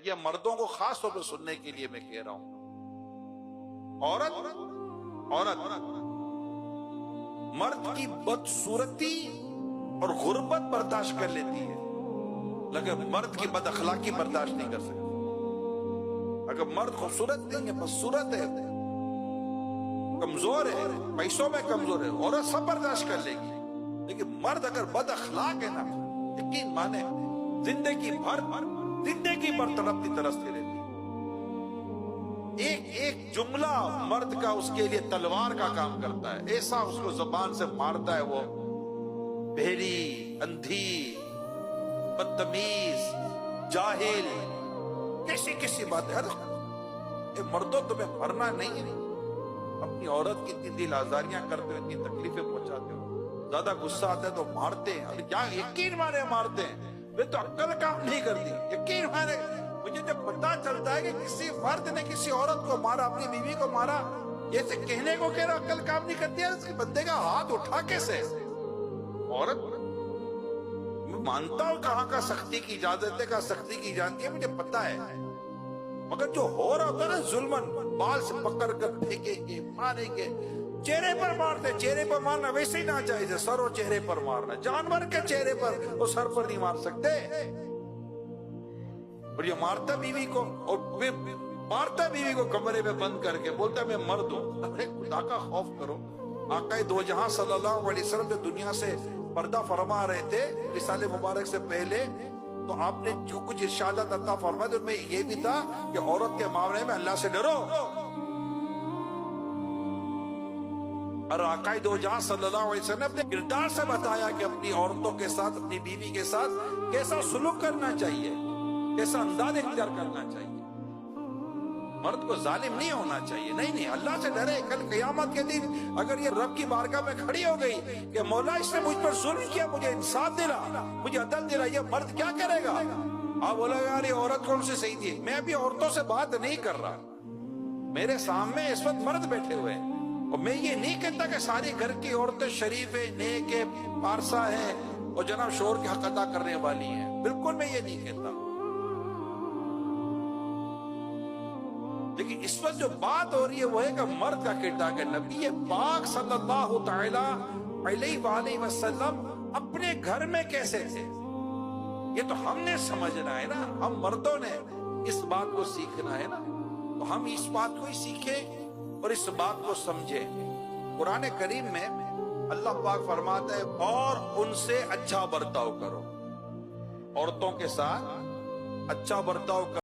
یہ مردوں کو خاص طور پہ سننے کے لیے میں کہہ رہا ہوں. عورت مرد کی بدصورتی اور غربت برداشت کر لیتی ہے، لیکن مرد کی بد اخلاقی برداشت نہیں کر سکتی. اگر مرد خوبصورت نہیں ہے، بدصورت ہے، کمزور ہے، پیسوں میں کمزور ہے، عورت سب برداشت کر لے گی. لیکن مرد اگر بد اخلاق ہے نا، یقین مانے زندگی بھر تڑپتی ترستی رہتی. ایک جملہ مرد کا اس کے لیے تلوار کا کام کرتا ہے، ایسا اس کو زبان سے مارتا ہے. وہ بہری، اندھی، بدتمیز، جاہل، کیسی بات ہے. مردوں تمہیں مرنا نہیں ہے، اپنی عورت کی اتنی دل آزاریاں کرتے ہو، اتنی تکلیفیں پہنچاتے ہو، زیادہ غصہ آتا ہے تو مارتے ہیں. یقین مانے مارتے ہیں، وہ تو عقل کام نہیں کرتی. یقین مانے مجھے جب پتا چلتا ہے کہ کسی فرد نے کسی عورت کو مارا، اپنی بیوی کو مارا، جیسے کہنے کو کہہ رہا عقل کام نہیں کرتی ہے، اس کے بندے کا ہاتھ اٹھا کیسے عورت. میں مانتا ہوں کہاں کا سختی کی اجازت ہے، کہاں سختی کی اجازت ہے، مجھے پتا ہے. مگر جو ہو رہا ہوتا ہے نا ظلمن، بال سے پکڑ کر پھینکیں گے، ماریں گے، چہرے پر مارتے. چہرے پر مارنا ویسے ہی ناجائز ہے، سر اور چہرے پر مارنا. جانور کے چہرے پر اور سر پر نہیں مار سکتے. اور یہ مارتا بیوی کو، اور مارتا بیوی کو کمرے میں بند کر کے، بولتا ہے میں مرد ہوں. ارے خدا کا خوف کرو. آقا دو جہاں صلی اللہ علیہ وسلم جو دنیا سے پردہ فرما رہے تھے رسالہ مبارک سے پہلے، تو آپ نے جو کچھ ارشادات عطا فرمائے ان میں یہ بھی تھا کہ عورت کے معاملے میں اللہ سے ڈرو. اور آقا دو جہاں صلی اللہ علیہ وسلم نے اپنے کردار سے بتایا کہ اپنی عورتوں کے ساتھ، اپنی بیوی کے ساتھ کیسا سلوک کرنا چاہیے، کیسا انداز اختیار کرنا چاہیے. مرد کو ظالم نہیں ہونا چاہیے. نہیں، اللہ سے ڈرے. کل قیامت کے دن اگر یہ رب کی بارگاہ میں کھڑی ہو گئی کہ مولا اس نے مجھ پر ظلم کیا، مجھے انصاف دلا، مجھے عدل دلا، یہ مرد کیا کرے گا؟ آپ بولے گا یہ عورت کون سی صحیح تھی. میں ابھی عورتوں سے بات نہیں کر رہا، میرے سامنے اس وقت مرد بیٹھے ہوئے ہیں، اور میں یہ نہیں کہتا کہ ساری گھر کی عورتیں شریف ہیں، نیک ہیں، پارسا ہیں اور جناب شوہر کے حق ادا کرنے والی ہیں. بالکل میں یہ نہیں کہتا. لیکن اس وقت جو بات ہو رہی ہے وہ ہے کہ مرد کا کردار کہ نبی پاک صلی اللہ تعالی علیہ وآلہ وسلم اپنے گھر میں کیسے تھے. یہ تو ہم نے سمجھنا ہے نا، ہم مردوں نے اس بات کو سیکھنا ہے نا. تو ہم اس بات کو ہی سیکھیں اور اس بات کو سمجھیں. قرآن کریم میں اللہ پاک فرماتا ہے اور ان سے اچھا برتاؤ کرو، عورتوں کے ساتھ اچھا برتاؤ کرو.